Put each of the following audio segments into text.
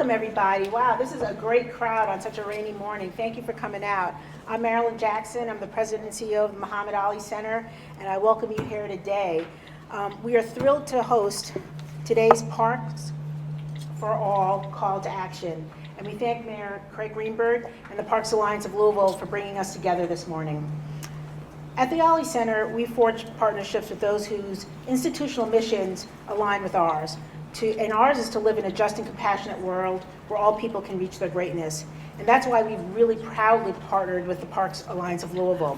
welcome everybody. Wow, this is a great crowd on such a rainy morning. Thank you for coming out. I'm Marilyn Jackson. I'm the president and CEO of the Muhammad Ali Center, and I welcome you here today. We are thrilled to host today's Parks for All call to action, and we thank Mayor Craig Greenberg and the Parks Alliance of Louisville for bringing us together this morning. At the Ali Center, we forge partnerships with those whose institutional missions align with ours. And ours is to live in a just and compassionate world where all people can reach their greatness. And that's why we've really proudly partnered with the Parks Alliance of Louisville.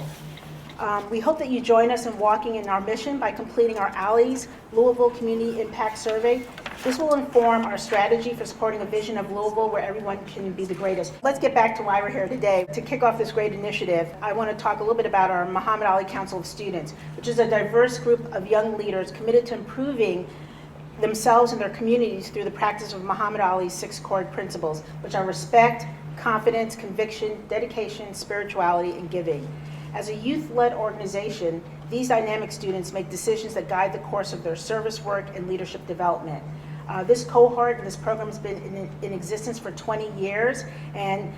We hope that you join us in walking in our mission by completing our ALI's Louisville Community Impact Survey. This will inform our strategy for supporting a vision of Louisville where everyone can be the greatest. Let's get back to why we're here today. To kick off this great initiative, I want to talk a little bit about our Muhammad Ali Council of Students, which is a diverse group of young leaders committed to improving themselves and their communities through the practice of Muhammad Ali's 6 core principles, which are respect, confidence, conviction, dedication, spirituality, and giving. As a youth-led organization, these dynamic students make decisions that guide the course of their service work and leadership development. This cohort and this program has been in existence for 20 years, and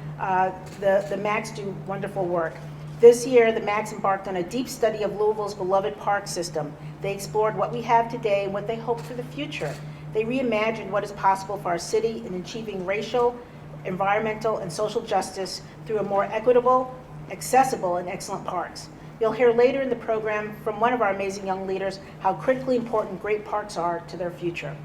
the MAGs do wonderful work. This year, the MAGs embarked on a deep study of Louisville's beloved park system. They explored what we have today and what they hope for the future. They reimagined what is possible for our city in achieving racial, environmental, and social justice through a more equitable, accessible, and excellent parks. You'll hear later in the program from one of our amazing young leaders how critically important great parks are to their future.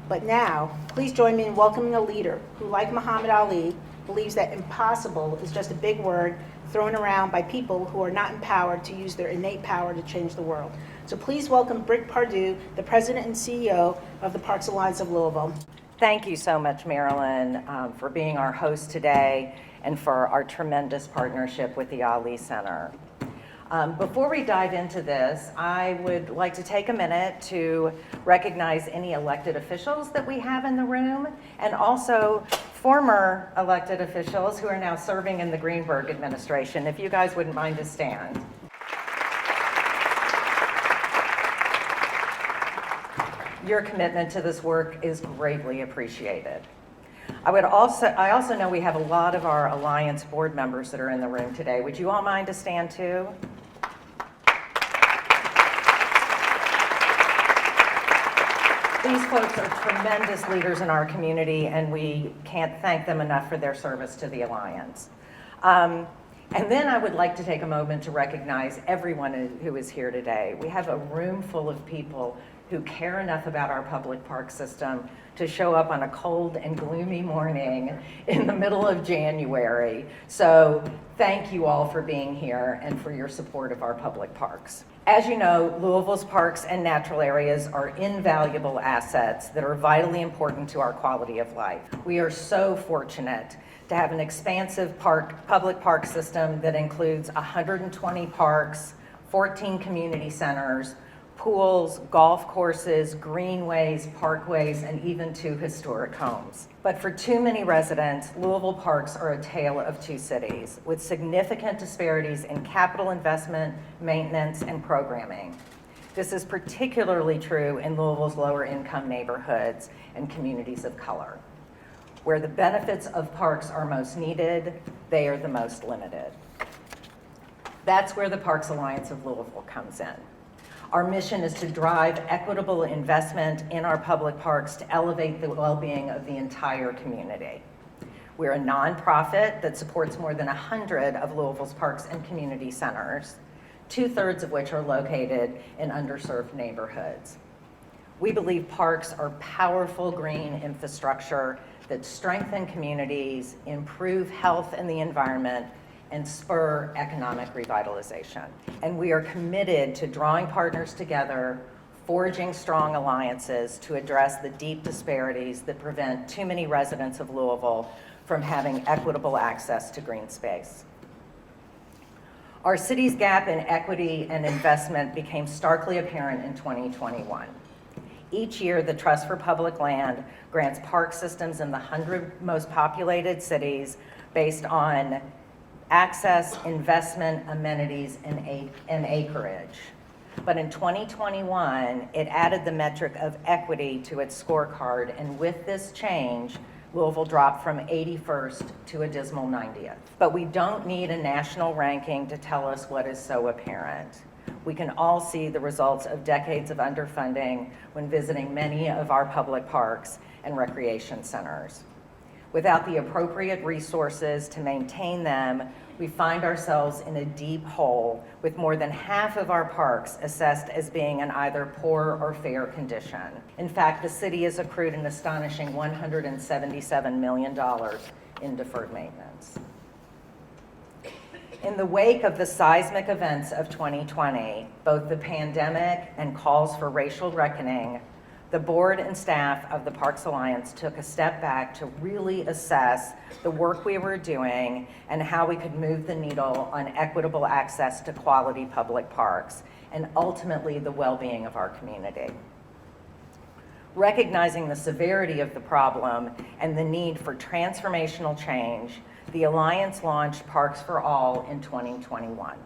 But now, please join me in welcoming a leader who, like Muhammad Ali, believes that impossible is just a big word thrown around by people who are not empowered to use their innate power to change the world. So please welcome Britt Pardue, the president and CEO of the Parks Alliance of Louisville. Thank you so much, Marilyn, for being our host today and for our tremendous partnership with the Ali Center. Before we dive into this, I would like to take a minute to recognize any elected officials that we have in the room, and also former elected officials who are now serving in the Greenberg administration. If you guys wouldn't mind to stand. Your commitment to this work is greatly appreciated. I also know we have a lot of our Alliance board members that are in the room today. Would you all mind to stand too? These folks are tremendous leaders in our community, and we can't thank them enough for their service to the Alliance. And then I would like to take a moment to recognize everyone who is here today. We have a room full of people who care enough about our public park system to show up on a cold and gloomy morning in the middle of January. So thank you all for being here and for your support of our public parks. As you know, Louisville's parks and natural areas are invaluable assets that are vitally important to our quality of life. We are so fortunate to have an expansive public park system that includes 120 parks, 14 community centers, pools, golf courses, greenways, parkways, and even 2 historic homes. But for too many residents, Louisville parks are a tale of 2 cities, with significant disparities in capital investment, maintenance, and programming. This is particularly true in Louisville's lower income neighborhoods and communities of color. Where the benefits of parks are most needed, they are the most limited. That's where the Parks Alliance of Louisville comes in. Our mission is to drive equitable investment in our public parks to elevate the well-being of the entire community. We're a nonprofit that supports more than 100 of Louisville's parks and community centers, 2/3 of which are located in underserved neighborhoods. We believe parks are powerful green infrastructure that strengthen communities, improve health and the environment, and spur economic revitalization. And we are committed to drawing partners together, forging strong alliances to address the deep disparities that prevent too many residents of Louisville from having equitable access to green space. Our city's gap in equity and investment became starkly apparent in 2021. Each year, the Trust for Public Land grants park systems in the 100 most populated cities based on access, investment, amenities, and acreage. But in 2021, it added the metric of equity to its scorecard, and with this change, Louisville dropped from 81st to a dismal 90th. But we don't need a national ranking to tell us what is so apparent. We can all see the results of decades of underfunding when visiting many of our public parks and recreation centers. Without the appropriate resources to maintain them, we find ourselves in a deep hole with more than half of our parks assessed as being in either poor or fair condition. In fact, the city has accrued an astonishing $177 million in deferred maintenance. In the wake of the seismic events of 2020, both the pandemic and calls for racial reckoning, the board and staff of the Parks Alliance took a step back to really assess the work we were doing and how we could move the needle on equitable access to quality public parks and ultimately the well-being of our community. Recognizing the severity of the problem and the need for transformational change, the Alliance launched Parks for All in 2021,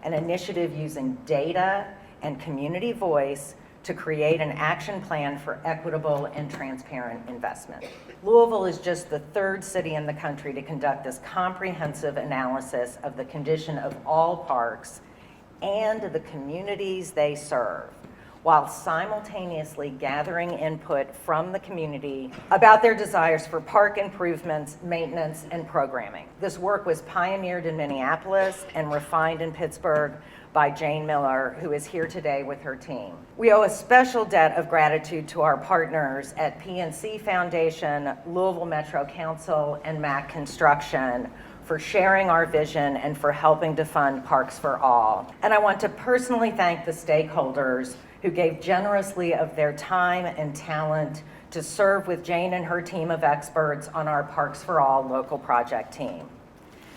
an initiative using data and community voice to create an action plan for equitable and transparent investment. Louisville is just the third city in the country to conduct this comprehensive analysis of the condition of all parks and the communities they serve, while simultaneously gathering input from the community about their desires for park improvements, maintenance, and programming. This work was pioneered in Minneapolis and refined in Pittsburgh by Jane Miller, who is here today with her team. We owe a special debt of gratitude to our partners at PNC Foundation, Louisville Metro Council, and MAC Construction for sharing our vision and for helping to fund Parks for All. And I want to personally thank the stakeholders who gave generously of their time and talent to serve with Jane and her team of experts on our Parks for All local project team.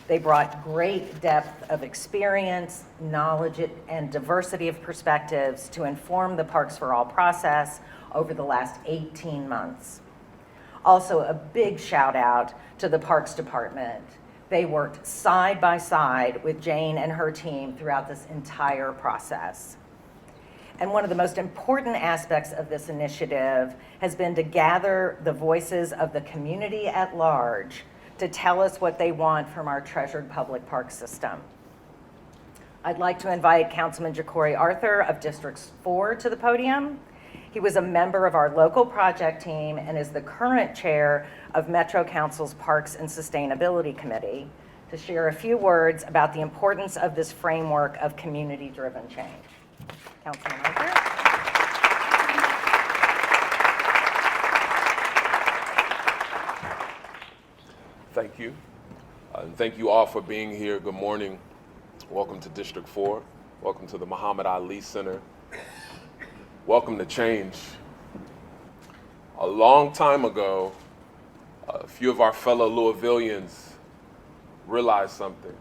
They brought great depth of experience, knowledge, and diversity of perspectives to inform the Parks for All process over the last 18 months. Also, a big shout out to the Parks Department. They worked side by side with Jane and her team throughout this entire process. And one of the most important aspects of this initiative has been to gather the voices of the community at large to tell us what they want from our treasured public park system. I'd like to invite Councilman Jacory Arthur of District 4 to the podium. He was a member of our local project team and is the current chair of Metro Council's Parks and Sustainability Committee to share a few words about the importance of this framework of community-driven change. Councilman Arthur. Thank you. And thank you all for being here. Good morning. Welcome to District 4. Welcome to the Muhammad Ali Center. Welcome to change. A long time ago, a few of our fellow Louisvillians realized something.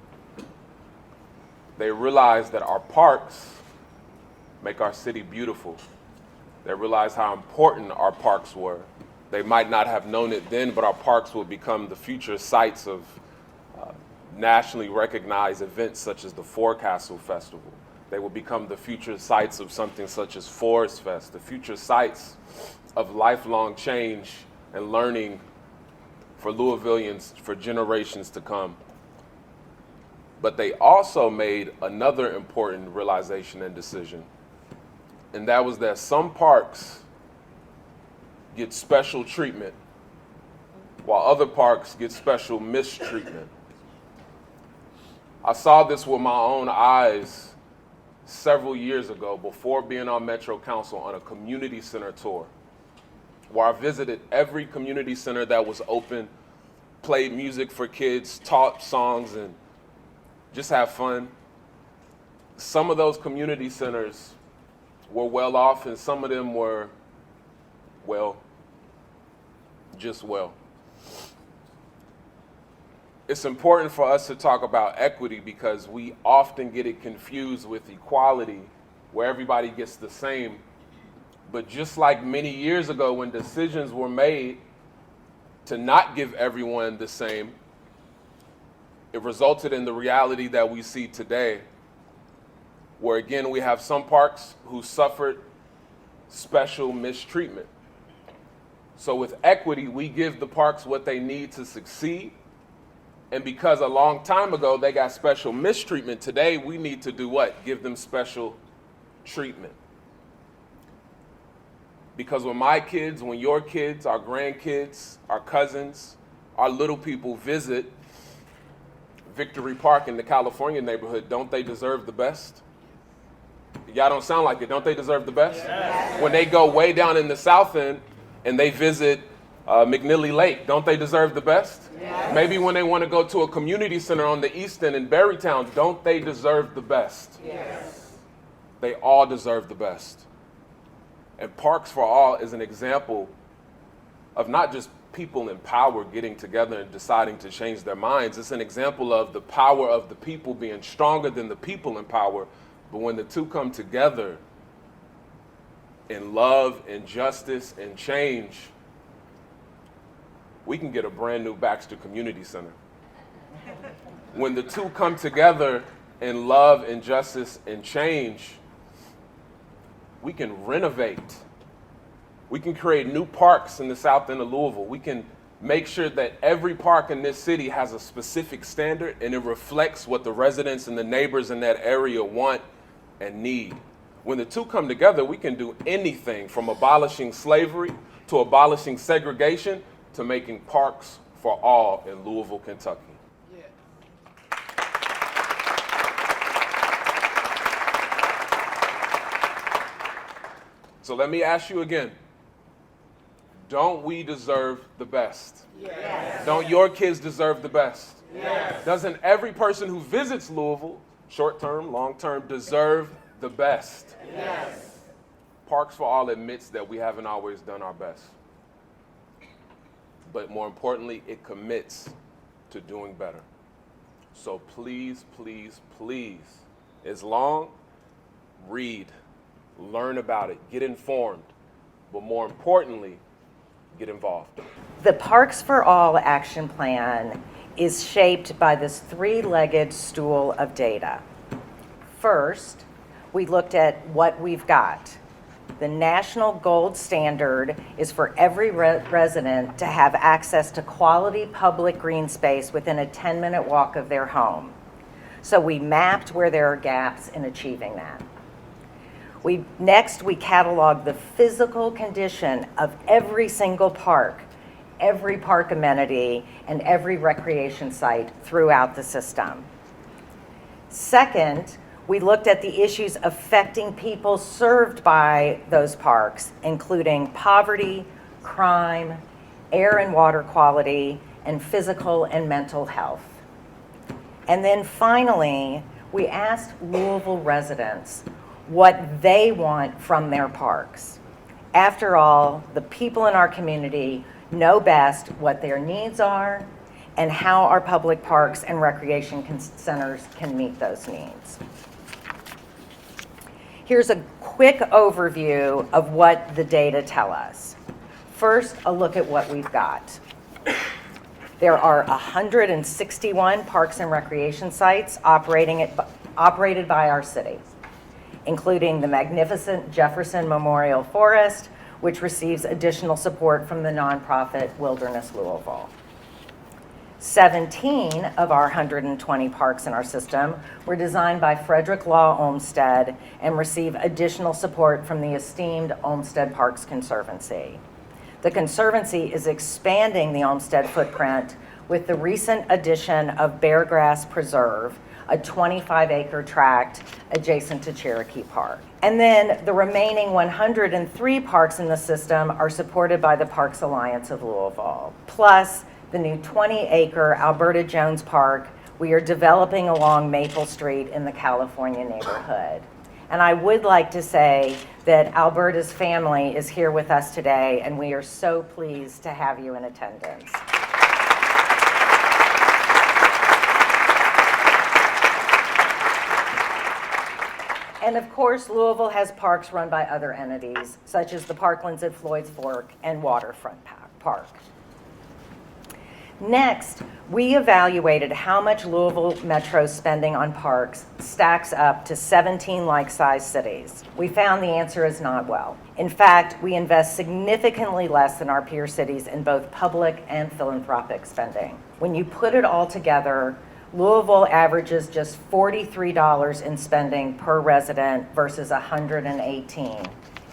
They realized that our parks make our city beautiful. They realized how important our parks were. They might not have known it then, but our parks will become the future sites of nationally recognized events such as the Forecastle Festival. They will become the future sites of something such as Forest Fest, the future sites of lifelong change and learning for Louisvillians for generations to come. But they also made another important realization and decision, and that was that some parks get special treatment while other parks get special mistreatment. I saw this with my own eyes several years ago before being on Metro Council on a community center tour, where I visited every community center that was open, played music for kids, taught songs, and just have fun. Some of those community centers were well off, and some of them were, well, just well. It's important for us to talk about equity because we often get it confused with equality, where everybody gets the same. But just like many years ago when decisions were made to not give everyone the same, it resulted in the reality that we see today, where again we have some parks who suffered special mistreatment. So with equity, we give the parks what they need to succeed. And because a long time ago they got special mistreatment, today we need to do what? Give them special treatment. Because when my kids, when your kids, our grandkids, our cousins, our little people visit Victory Park in the California neighborhood, don't they deserve the best? Y'all don't sound like it. Don't they deserve the best? Yes. When they go way down in the South End and they visit McNeely Lake, don't they deserve the best? Yes. Maybe when they want to go to a community center on the East End in Berrytown, don't they deserve the best? Yes. They all deserve the best. And Parks for All is an example of not just people in power getting together and deciding to change their minds. It's an example of the power of the people being stronger than the people in power. But when the two come together in love and justice and change, we can get a brand new Baxter Community Center. When the two come together in love and justice and change, we can renovate. We can create new parks in the South End of Louisville. We can make sure that every park in this city has a specific standard and it reflects what the residents and the neighbors in that area want and need. When the two come together, we can do anything from abolishing slavery to abolishing segregation to making parks for all in Louisville, Kentucky. So let me ask you again, don't we deserve the best? Yes. Don't your kids deserve the best? Yes. Doesn't every person who visits Louisville, short-term, long-term, deserve the best? Yes. Parks for All admits that we haven't always done our best. But more importantly, it commits to doing better. So please, please, please, as long, read, learn about it, get informed, but more importantly, get involved. The Parks for All action plan is shaped by this three-legged stool of data. First, we looked at what we've got. The national gold standard is for every resident to have access to quality public green space within a 10-minute walk of their home. So we mapped where there are gaps in achieving that. Next, we cataloged the physical condition of every single park, every park amenity, and every recreation site throughout the system. Second, we looked at the issues affecting people served by those parks, including poverty, crime, air and water quality, and physical and mental health. And then finally, we asked Louisville residents what they want from their parks. After all, the people in our community know best what their needs are and how our public parks and recreation centers can meet those needs. Here's a quick overview of what the data tell us. First, a look at what we've got. There are 161 parks and recreation sites operated by our city, including the magnificent Jefferson Memorial Forest, which receives additional support from the nonprofit Wilderness Louisville. 17 of our 120 parks in our system were designed by Frederick Law Olmsted and receive additional support from the esteemed Olmsted Parks Conservancy. The Conservancy is expanding the Olmsted footprint with the recent addition of Beargrass Preserve, a 25-acre tract adjacent to Cherokee Park. And then the remaining 103 parks in the system are supported by the Parks Alliance of Louisville, plus the new 20-acre Alberta Jones Park we are developing along Maple Street in the California neighborhood. And I would like to say that Alberta's family is here with us today, and we are so pleased to have you in attendance. And of course, Louisville has parks run by other entities, such as the Parklands at Floyd's Fork and Waterfront Park. Next, we evaluated how much Louisville Metro's spending on parks stacks up to 17 like-sized cities. We found the answer is not well. In fact, we invest significantly less than our peer cities in both public and philanthropic spending. When you put it all together, Louisville averages just $43 in spending per resident versus $118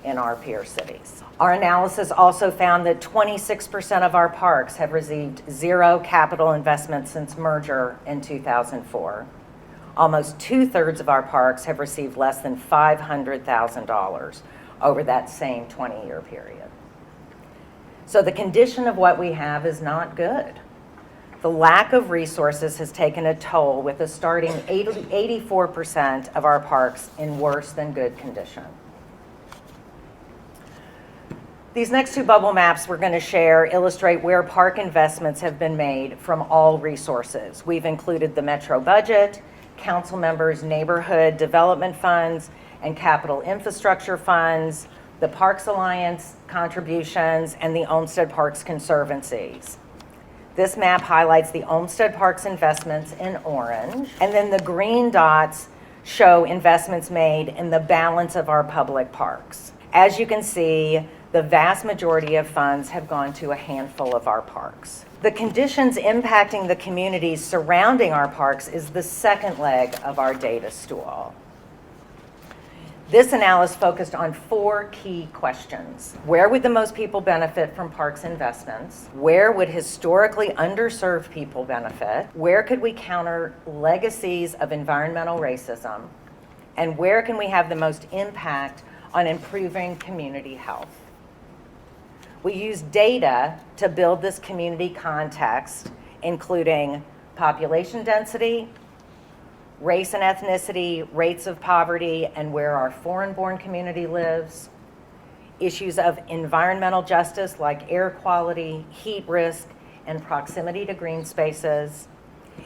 in our peer cities. Our analysis also found that 26% of our parks have received zero capital investment since merger in 2004. Almost 2/3 of our parks have received less than $500,000 over that same 20-year period. So the condition of what we have is not good. The lack of resources has taken a toll, with a starting 84% of our parks in worse than good condition. These next two bubble maps we're going to share illustrate where park investments have been made from all resources. We've included the Metro budget, council members' neighborhood development funds and capital infrastructure funds, the Parks Alliance contributions, and the Olmsted Parks Conservancies. This map highlights the Olmsted Parks investments in orange, and then the green dots show investments made in the balance of our public parks. As you can see, the vast majority of funds have gone to a handful of our parks. The conditions impacting the communities surrounding our parks is the second leg of our data stool. This analysis focused on 4 key questions. Where would the most people benefit from parks investments? Where would historically underserved people benefit? Where could we counter legacies of environmental racism? And where can we have the most impact on improving community health? We use data to build this community context, including population density, race and ethnicity, rates of poverty, and where our foreign-born community lives, issues of environmental justice like air quality, heat risk, and proximity to green spaces.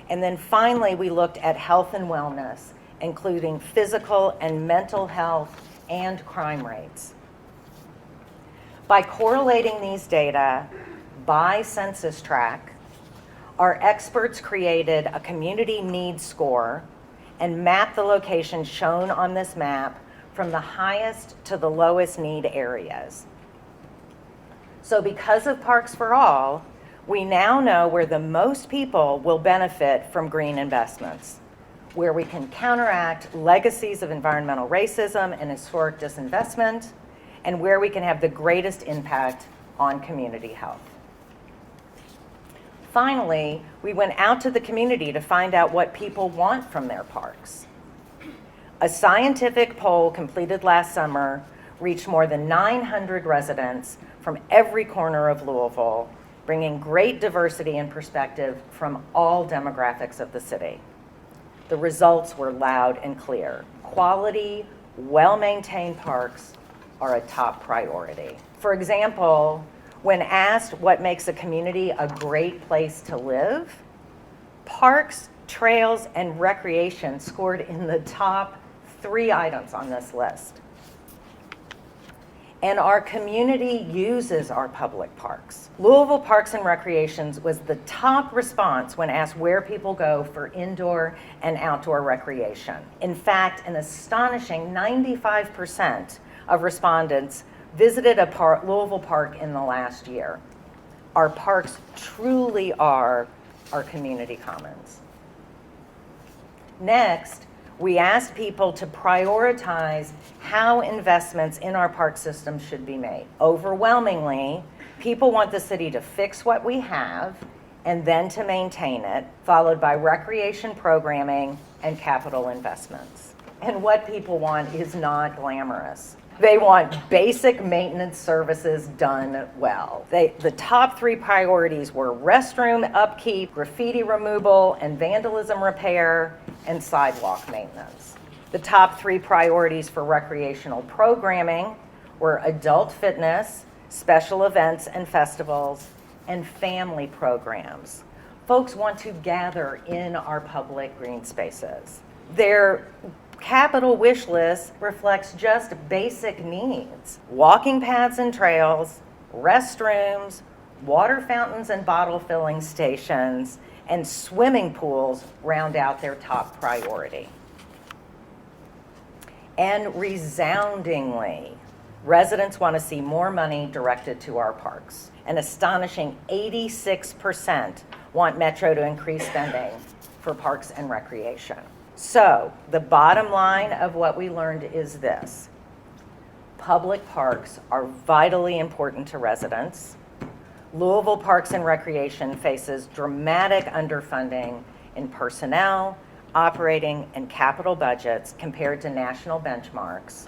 And then finally, we looked at health and wellness, including physical and mental health and crime rates. By correlating these data by census tract, our experts created a community needs score and mapped the locations shown on this map from the highest to the lowest need areas. So because of Parks for All, we now know where the most people will benefit from green investments, where we can counteract legacies of environmental racism and historic disinvestment, and where we can have the greatest impact on community health. Finally, we went out to the community to find out what people want from their parks. A scientific poll completed last summer reached more than 900 residents from every corner of Louisville, bringing great diversity and perspective from all demographics of the city. The results were loud and clear. Quality, well-maintained parks are a top priority. For example, when asked what makes a community a great place to live, parks, trails, and recreation scored in the top 3 items on this list. And our community uses our public parks. Louisville Parks and Recreations was the top response when asked where people go for indoor and outdoor recreation. In fact, an astonishing 95% of respondents visited a Louisville park in the last year. Our parks truly are our community commons. Next, we asked people to prioritize how investments in our park system should be made. Overwhelmingly, people want the city to fix what we have and then to maintain it, followed by recreation programming and capital investments. And what people want is not glamorous. They want basic maintenance services done well. The top 3 priorities were restroom upkeep, graffiti removal and vandalism repair, and sidewalk maintenance. The top 3 priorities for recreational programming were adult fitness, special events and festivals, and family programs. Folks want to gather in our public green spaces. Their capital wish list reflects just basic needs: walking paths and trails, restrooms, Water fountains and bottle filling stations and swimming pools round out their top priority. And resoundingly, residents want to see more money directed to our parks. An astonishing 86% want Metro to increase spending for parks and recreation. So the bottom line of what we learned is this: public parks are vitally important to residents. Louisville Parks and Recreation faces dramatic underfunding in personnel, operating, and capital budgets compared to national benchmarks.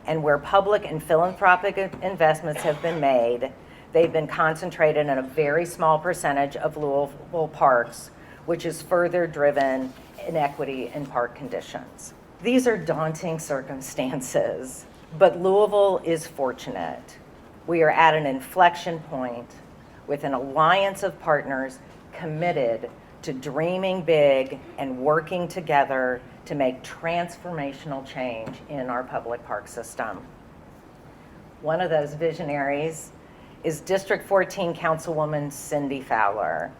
And where public and philanthropic investments have been made, they've been concentrated in a very small percentage of Louisville parks, which has further driven inequity in park conditions. These are daunting circumstances, but Louisville is fortunate. We are at an inflection point with an alliance of partners committed to dreaming big and working together to make transformational change in our public park system. One of those visionaries is District 14 Councilwoman Cindy Fowler.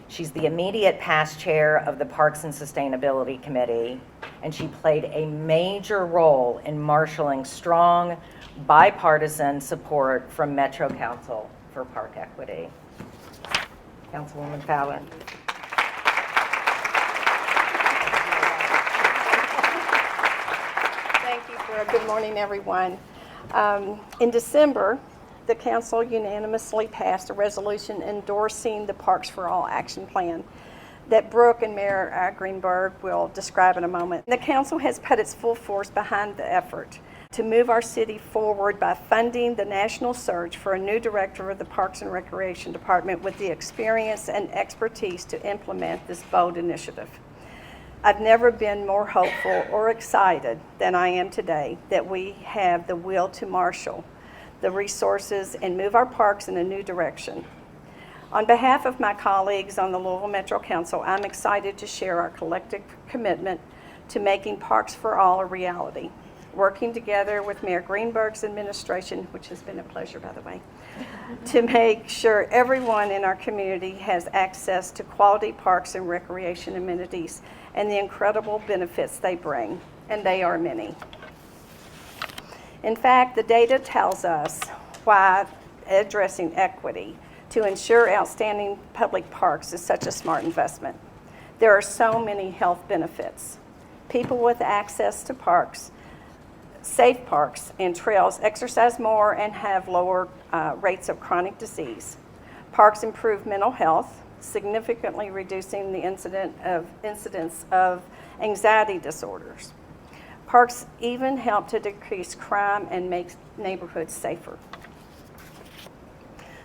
She's the immediate past chair of the Parks and Sustainability Committee, and she played a major role in marshaling strong bipartisan support from Metro Council for Park Equity. Councilwoman Fowler. Thank you, Brooke. Good morning, everyone. In December, the council unanimously passed a resolution endorsing the Parks for All action plan that Brooke and Mayor Greenberg will describe in a moment. The council has put its full force behind the effort to move our city forward by funding the national search for a new director of the Parks and Recreation Department with the experience and expertise to implement this bold initiative. I've never been more hopeful or excited than I am today that we have the will to marshal the resources and move our parks in a new direction. On behalf of my colleagues on the Louisville Metro Council, I'm excited to share our collective commitment to making Parks for All a reality, working together with Mayor Greenberg's administration, which has been a pleasure, by the way, to make sure everyone in our community has access to quality parks and recreation amenities and the incredible benefits they bring, and they are many. In fact, the data tells us why addressing equity to ensure outstanding public parks is such a smart investment. There are so many health benefits. People with access to parks, safe parks and trails exercise more and have lower rates of chronic disease. Parks improve mental health, significantly reducing the incidence of anxiety disorders. Parks even help to decrease crime and make neighborhoods safer.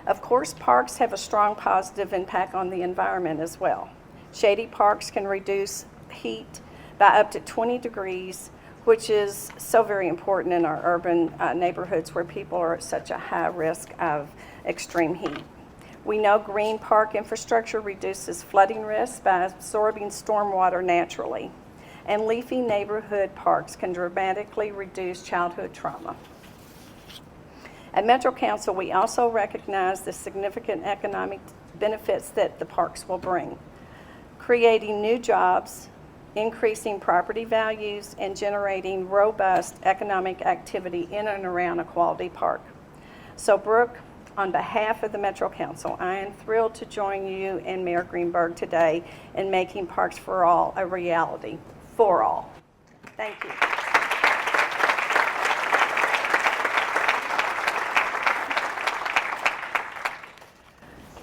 Of course, parks have a strong positive impact on the environment as well. Shady parks can reduce heat by up to 20 degrees, which is so very important in our urban neighborhoods where people are at such a high risk of extreme heat. We know green park infrastructure reduces flooding risk by absorbing stormwater naturally, and leafy neighborhood parks can dramatically reduce childhood trauma. At Metro Council, we also recognize the significant economic benefits that the parks will bring, creating new jobs, increasing property values, and generating robust economic activity in and around a quality park. So, Brooke, on behalf of the Metro Council, I am thrilled to join you and Mayor Greenberg today in making Parks for All a reality for all. Thank you.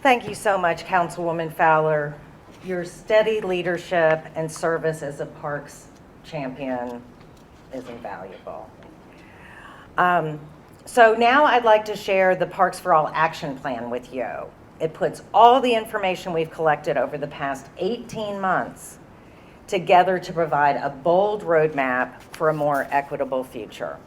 Thank you so much, Councilwoman Fowler. Your steady leadership and service as a parks champion is invaluable. So now I'd like to share the Parks for All action plan with you. It puts all the information we've collected over the past 18 months together to provide a bold roadmap for a more equitable future.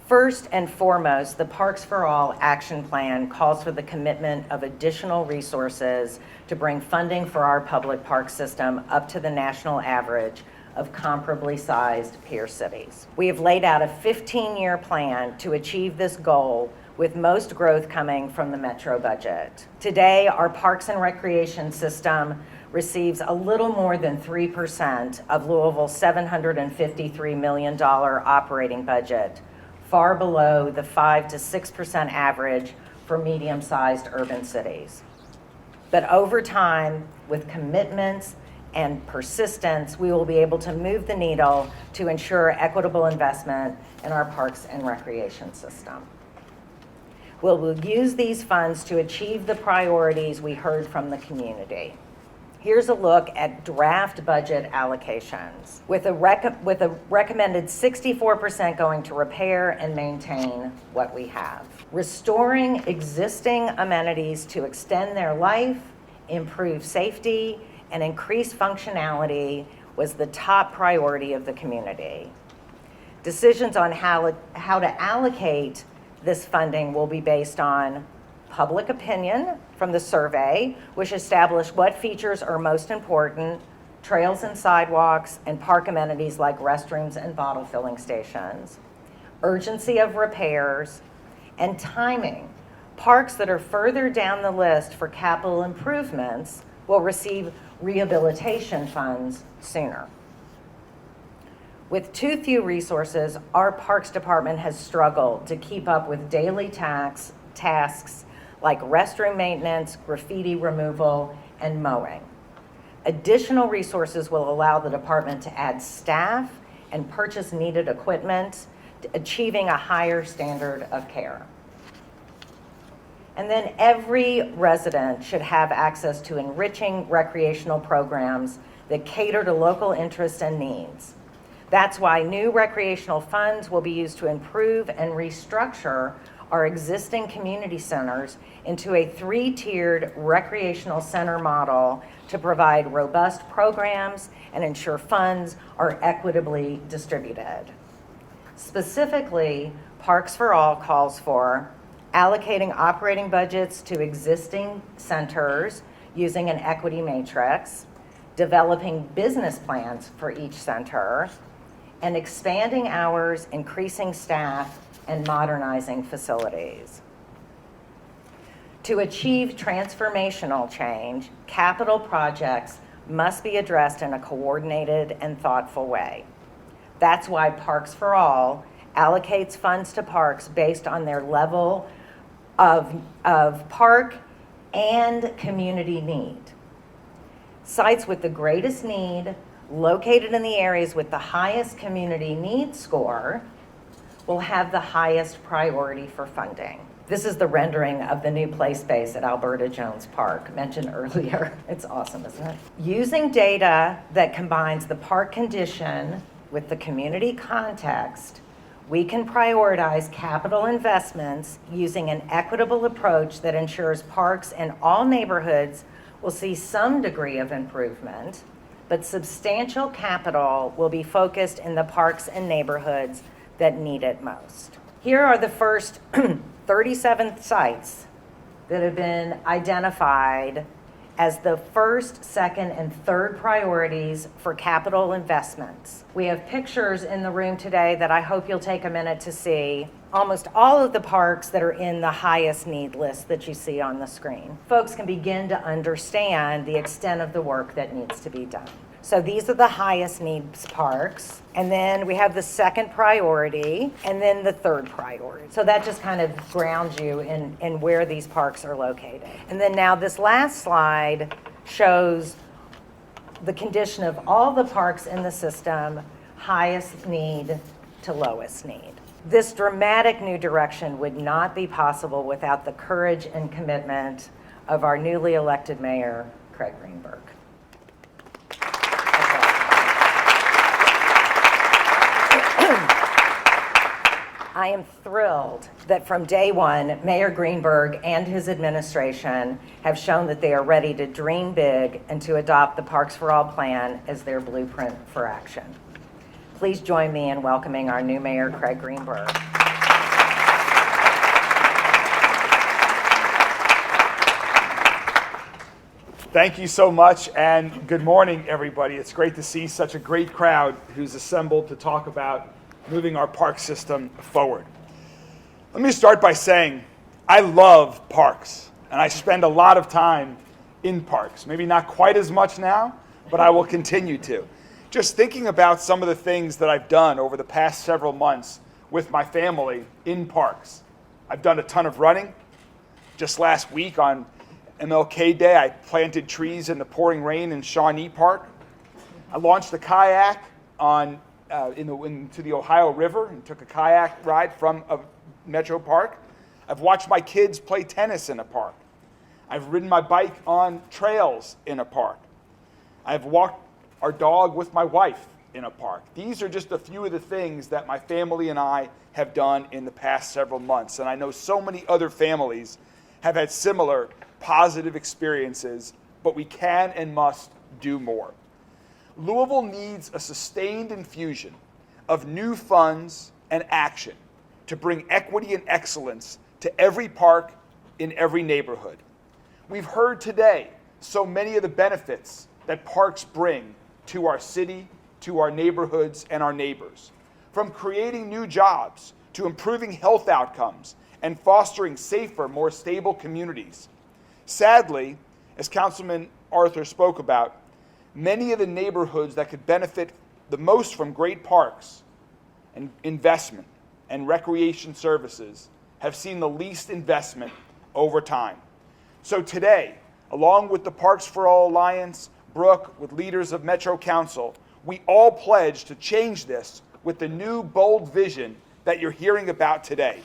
First and foremost, the Parks for All action plan calls for the commitment of additional resources to bring funding for our public park system up to the national average of comparably sized peer cities. We have laid out a 15-year plan to achieve this goal with most growth coming from the Metro budget. Today, our Parks and Recreation system receives a little more than 3% of Louisville's $753 million operating budget, far below the 5 to 6% average for medium-sized urban cities. But over time, with commitments and persistence, we will be able to move the needle to ensure equitable investment in our parks and recreation system. We'll use these funds to achieve the priorities we heard from the community. Here's a look at draft budget allocations, with a recommended 64% going to repair and maintain what we have. Restoring existing amenities to extend their life, improve safety, and increase functionality was the top priority of the community. Decisions on how to allocate this funding will be based on public opinion from the survey, which established what features are most important, trails and sidewalks, and park amenities like restrooms and bottle filling stations, urgency of repairs, and timing. Parks that are further down the list for capital improvements will receive rehabilitation funds sooner. With too few resources, our Parks Department has struggled to keep up with daily tasks like restroom maintenance, graffiti removal, and mowing. Additional resources will allow the department to add staff and purchase needed equipment, achieving a higher standard of care. And then every resident should have access to enriching recreational programs that cater to local interests and needs. That's why new recreational funds will be used to improve and restructure our existing community centers into a 3-tiered recreational center model to provide robust programs and ensure funds are equitably distributed. Specifically, Parks for All calls for allocating operating budgets to existing centers using an equity matrix, developing business plans for each center, and expanding hours, increasing staff, and modernizing facilities. To achieve transformational change, capital projects must be addressed in a coordinated and thoughtful way. That's why Parks for All allocates funds to parks based on their level of park and community need. Sites with the greatest need, located in the areas with the highest community need score, will have the highest priority for funding. This is the rendering of the new play space at Alberta Jones Park, mentioned earlier. It's awesome, isn't it? Using data that combines the park condition with the community context, we can prioritize capital investments using an equitable approach that ensures parks in all neighborhoods will see some degree of improvement, but substantial capital will be focused in the parks and neighborhoods that need it most. Here are the first 37 sites that have been identified as the first, second, and third priorities for capital investments. We have pictures in the room today that I hope you'll take a minute to see. Almost all of the parks that are in the highest need list that you see on the screen. Folks can begin to understand the extent of the work that needs to be done. So these are the highest needs parks. And then we have the second priority and then the third priority. So that just kind of grounds you in where these parks are located. And then now this last slide shows the condition of all the parks in the system, highest need to lowest need. This dramatic new direction would not be possible without the courage and commitment of our newly elected mayor, Craig Greenberg. I am thrilled that from day one, Mayor Greenberg and his administration have shown that they are ready to dream big and to adopt the Parks for All plan as their blueprint for action. Please join me in welcoming our new mayor, Craig Greenberg. Thank you so much, and good morning, everybody. It's great to see such a great crowd who's assembled to talk about moving our park system forward. Let me start by saying I love parks, and I spend a lot of time in parks. Maybe not quite as much now, but I will continue to. Just thinking about some of the things that I've done over the past several months with my family in parks. I've done a ton of running. Just last week on MLK Day, I planted trees in the pouring rain in Shawnee Park. I launched a kayak into the Ohio River and took a kayak ride from a Metro Park. I've watched my kids play tennis in a park. I've ridden my bike on trails in a park. I've walked our dog with my wife in a park. These are just a few of the things that my family and I have done in the past several months. And I know so many other families have had similar positive experiences, but we can and must do more. Louisville needs a sustained infusion of new funds and action to bring equity and excellence to every park in every neighborhood. We've heard today so many of the benefits that parks bring to our city, to our neighborhoods, and our neighbors. From creating new jobs to improving health outcomes and fostering safer, more stable communities. Sadly, as Councilman Arthur spoke about, many of the neighborhoods that could benefit the most from great parks and investment and recreation services have seen the least investment over time. So today, along with the Parks for All Alliance, Brooke, with leaders of Metro Council, we all pledge to change this with the new bold vision that you're hearing about today.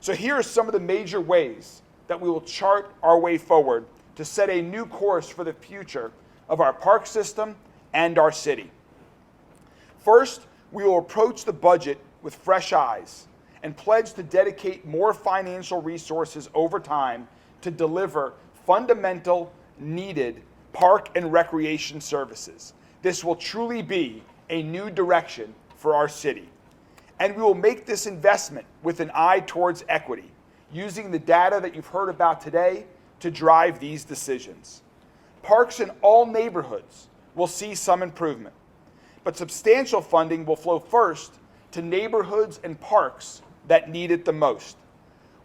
So here are some of the major ways that we will chart our way forward to set a new course for the future of our park system and our city. First, we will approach the budget with fresh eyes and pledge to dedicate more financial resources over time to deliver fundamental, needed park and recreation services. This will truly be a new direction for our city. And we will make this investment with an eye towards equity, using the data that you've heard about today to drive these decisions. Parks in all neighborhoods will see some improvement, but substantial funding will flow first to neighborhoods and parks that need it the most.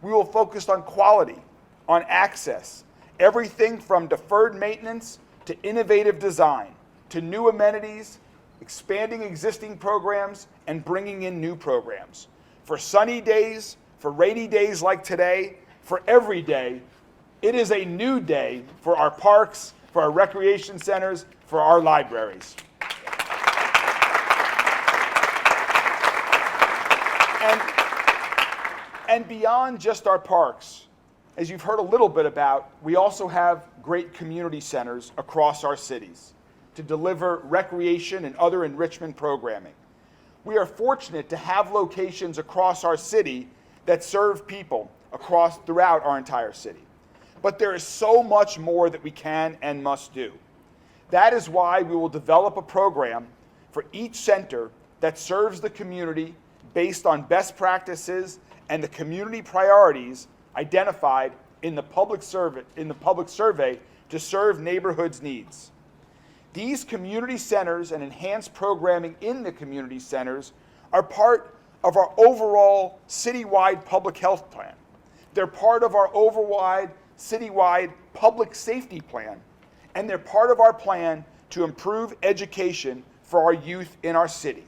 We will focus on quality, on access, everything from deferred maintenance to innovative design, to new amenities, expanding existing programs, and bringing in new programs. For sunny days, for rainy days like today, for every day, it is a new day for our parks, for our recreation centers, for our libraries. And beyond just our parks, as you've heard a little bit about, we also have great community centers across our cities to deliver recreation and other enrichment programming. We are fortunate to have locations across our city that serve people throughout our entire city. But there is so much more that we can and must do. That is why we will develop a program for each center that serves the community based on best practices and the community priorities identified in the public survey to serve neighborhoods' needs. These community centers and enhanced programming in the community centers are part of our overall citywide public health plan. They're part of our citywide public safety plan, and they're part of our plan to improve education for our youth in our city.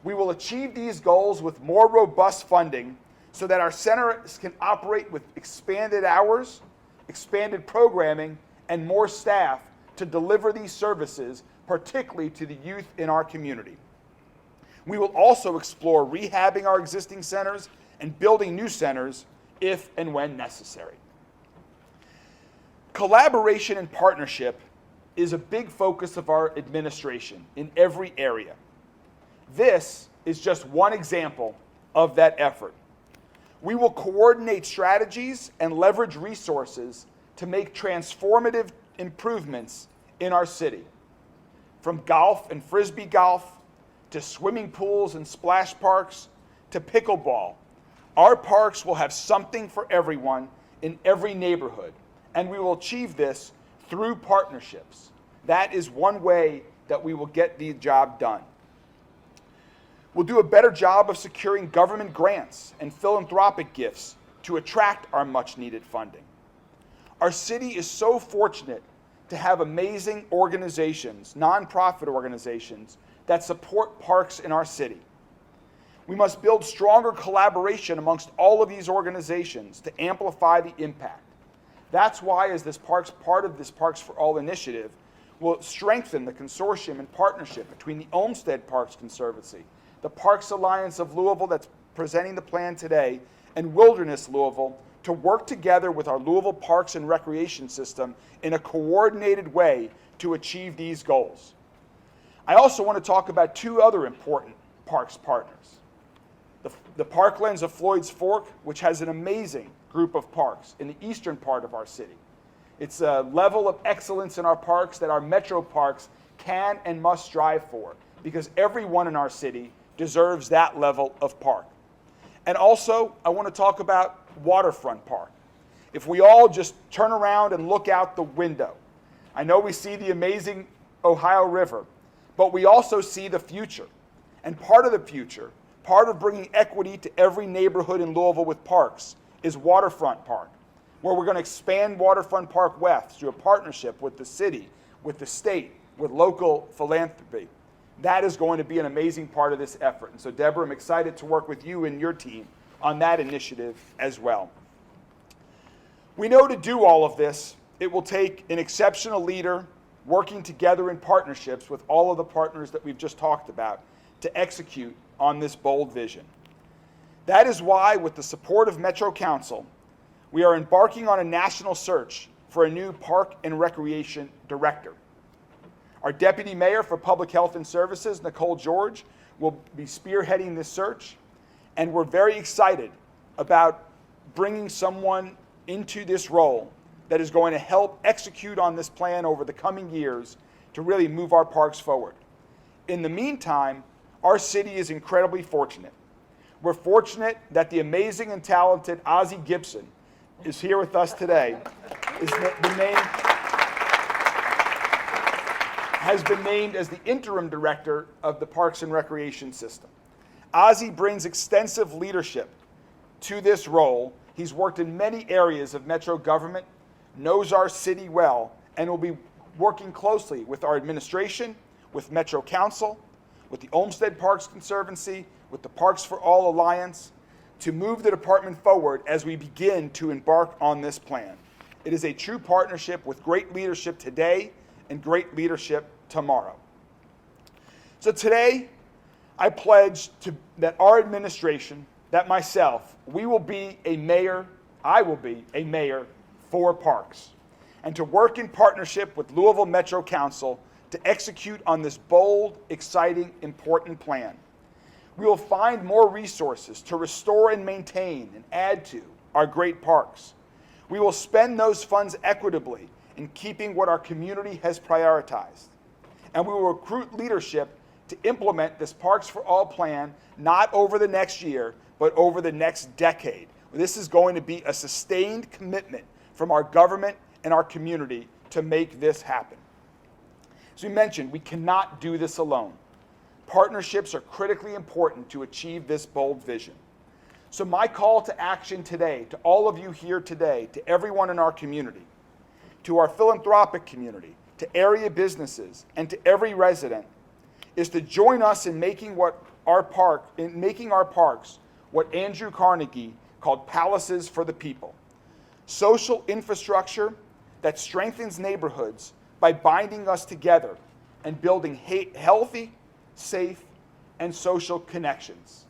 We will achieve these goals with more robust funding so that our centers can operate with expanded hours, expanded programming, and more staff to deliver these services, particularly to the youth in our community. We will also explore rehabbing our existing centers and building new centers if and when necessary. Collaboration and partnership is a big focus of our administration in every area. This is just one example of that effort. We will coordinate strategies and leverage resources to make transformative improvements in our city. From golf and frisbee golf, to swimming pools and splash parks, to pickleball, our parks will have something for everyone in every neighborhood, and we will achieve this through partnerships. That is one way that we will get the job done. We'll do a better job of securing government grants and philanthropic gifts to attract our much needed funding. Our city is so fortunate to have amazing organizations, nonprofit organizations, that support parks in our city. We must build stronger collaboration amongst all of these organizations to amplify the impact. That's why, as this part of this Parks for All initiative, will strengthen the consortium and partnership between the Olmsted Parks Conservancy, the Parks Alliance of Louisville that's presenting the plan today, and Wilderness Louisville, to work together with our Louisville Parks and Recreation System in a coordinated way to achieve these goals. I also want to talk about two other important parks partners. The Parklands of Floyd's Fork, which has an amazing group of parks in the eastern part of our city. It's a level of excellence in our parks that our metro parks can and must strive for, because everyone in our city deserves that level of park. And also, I want to talk about Waterfront Park. If we all just turn around and look out the window, I know we see the amazing Ohio River, but we also see the future. And part of the future, part of bringing equity to every neighborhood in Louisville with parks, is Waterfront Park, where we're going to expand Waterfront Park West through a partnership with the city, with the state, with local philanthropy. That is going to be an amazing part of this effort. And so, Deborah, I'm excited to work with you and your team on that initiative as well. We know to do all of this, it will take an exceptional leader working together in partnerships with all of the partners that we've just talked about to execute on this bold vision. That is why, with the support of Metro Council, we are embarking on a national search for a new park and recreation director. Our Deputy Mayor for Public Health and Services, Nicole George, will be spearheading this search, and we're very excited about bringing someone into this role that is going to help execute on this plan over the coming years to really move our parks forward. In the meantime, our city is incredibly fortunate. We're fortunate that the amazing and talented Ozzie Gibson is here with us today. Has been named as the interim director of the Parks and Recreation System. Ozzie brings extensive leadership to this role. He's worked in many areas of metro government, knows our city well, and will be working closely with our administration, with Metro Council, with the Olmsted Parks Conservancy, with the Parks for All Alliance, to move the department forward as we begin to embark on this plan. It is a true partnership with great leadership today and great leadership tomorrow. So today, I pledge that our administration, that myself, I will be a mayor for parks, and to work in partnership with Louisville Metro Council to execute on this bold, exciting, important plan. We will find more resources to restore and maintain and add to our great parks. We will spend those funds equitably in keeping what our community has prioritized. And we will recruit leadership to implement this Parks for All plan, not over the next year, but over the next decade. This is going to be a sustained commitment from our government and our community to make this happen. As we mentioned, we cannot do this alone. Partnerships are critically important to achieve this bold vision. So my call to action today, to all of you here today, to everyone in our community, to our philanthropic community, to area businesses, and to every resident, is to join us in making our parks what Andrew Carnegie called palaces for the people. Social infrastructure that strengthens neighborhoods by binding us together and building healthy, safe, and social connections.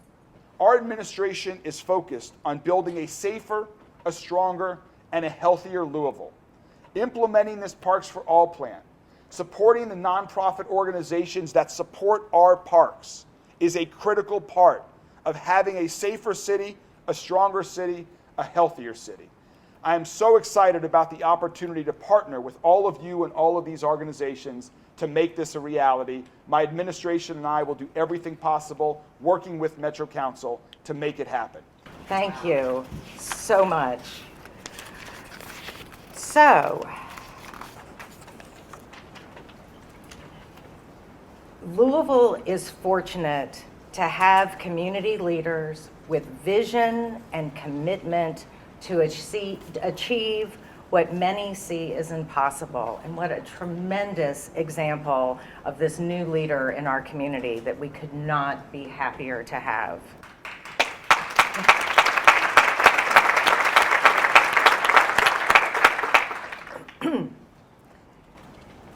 Our administration is focused on building a safer, a stronger, and a healthier Louisville. Implementing this Parks for All plan, supporting the nonprofit organizations that support our parks, is a critical part of having a safer city, a stronger city, a healthier city. I am so excited about the opportunity to partner with all of you and all of these organizations to make this a reality. My administration and I will do everything possible, working with Metro Council, to make it happen. Thank you so much. So, Louisville is fortunate to have community leaders with vision and commitment to achieve what many see as impossible. And what a tremendous example of this new leader in our community that we could not be happier to have.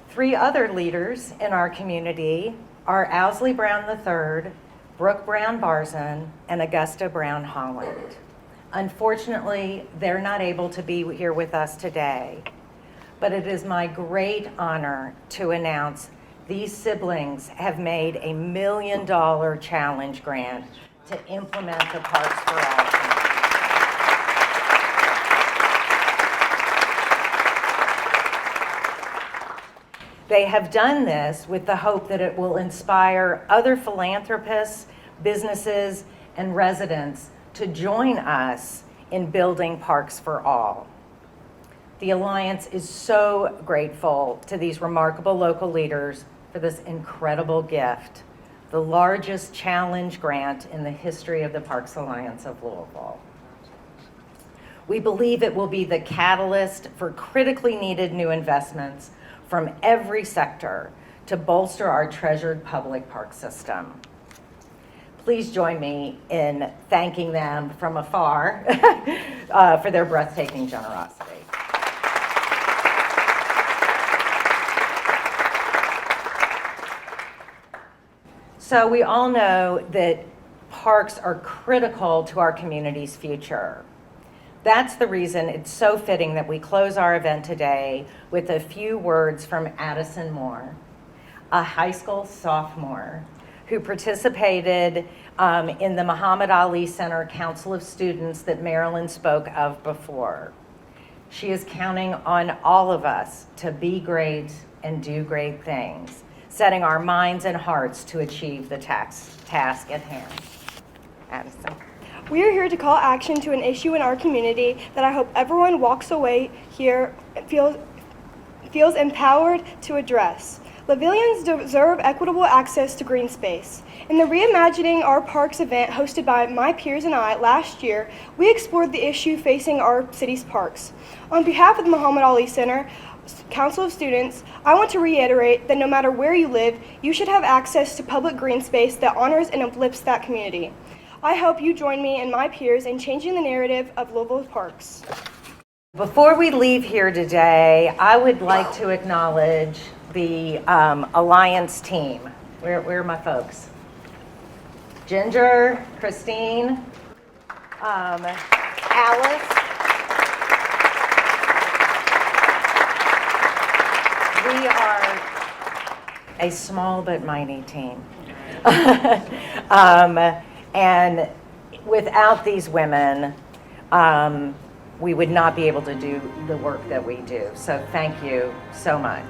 Three other leaders in our community are Owsley Brown III, Brooke Brown Barzan, and Augusta Brown Holland. Unfortunately, they're not able to be here with us today, but it is my great honor to announce these siblings have made a $1 million challenge grant to implement the Parks for All plan. They have done this with the hope that it will inspire other philanthropists, businesses, and residents to join us in building Parks for All. The Alliance is so grateful to these remarkable local leaders for this incredible gift, the largest challenge grant in the history of the Parks Alliance of Louisville. We believe it will be the catalyst for critically needed new investments from every sector to bolster our treasured public park system. Please join me in thanking them from afar for their breathtaking generosity. So we all know that parks are critical to our community's future. That's the reason it's so fitting that we close our event today with a few words from Addison Moore, a high school sophomore who participated in the Muhammad Ali Center Council of Students that Marilyn spoke of before. She is counting on all of us to be great and do great things, setting our minds and hearts to achieve the task at hand. Addison. We are here to call action to an issue in our community that I hope everyone walks away here feels empowered to address. Lavillians deserve equitable access to green space. In the Reimagining Our Parks event hosted by my peers and I last year, we explored the issue facing our city's parks. On behalf of the Muhammad Ali Center Council of Students, I want to reiterate that no matter where you live, you should have access to public green space that honors and uplifts that community. I hope you join me and my peers in changing the narrative of Louisville parks. Before we leave here today, I would like to acknowledge the Alliance team. Where are my folks? Ginger, Christine, Alice. We are a small but mighty team. And without these women, we would not be able to do the work that we do. So thank you so much.